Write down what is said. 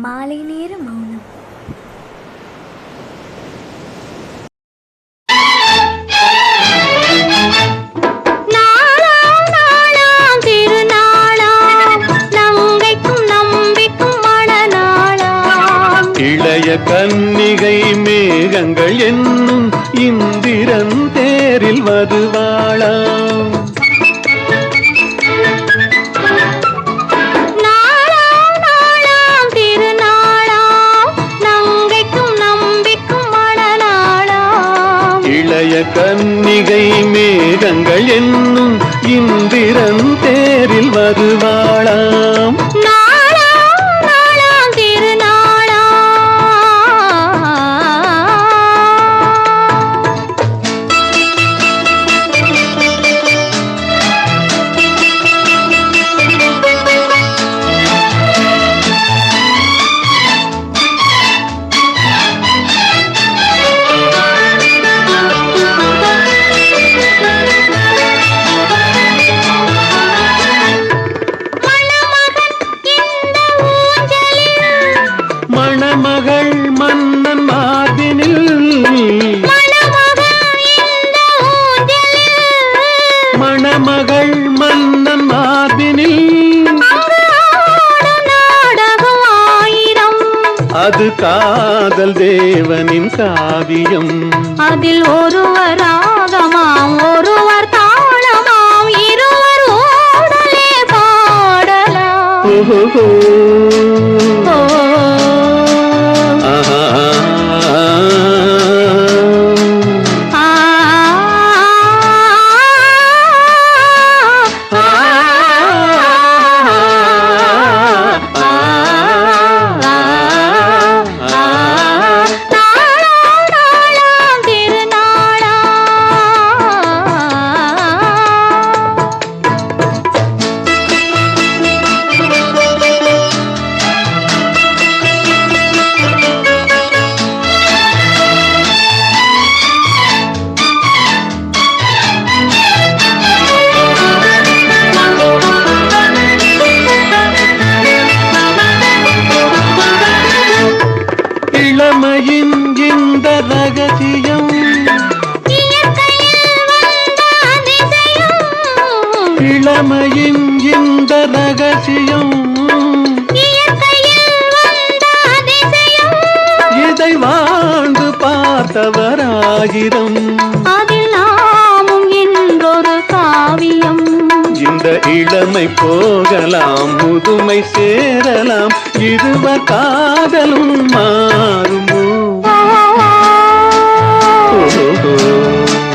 மாலை நேர மௌனம். இளைய கன்னிகை மேகங்கள் என்னும் இந்திரன் தேரில் வருவாளாம். இளைய கன்னிகை மேகங்கள் என்னும் இந்திரன் தேரில் வருவாளாம். மணமகள் மன்னன் மார்பினில், மணமகள் மன்னன் மார்பினில், அது காதல் தேவனின் காவியம். அதில் ஒருவர் ராகமாம் ஒருவர் தாளமாம் இருவர் ஓடலே பாடலாம். இளமையின் இந்த ரகசியம், இளமையின் இந்த ரகசியம், இதை வாழ்ந்து பார்த்தவராயிரம். அதில் நாமும் என்றொரு காவியம். இந்த இளமை போகலாம் முதுமை சேரலாம், இருவர் காதலும் மாறும்.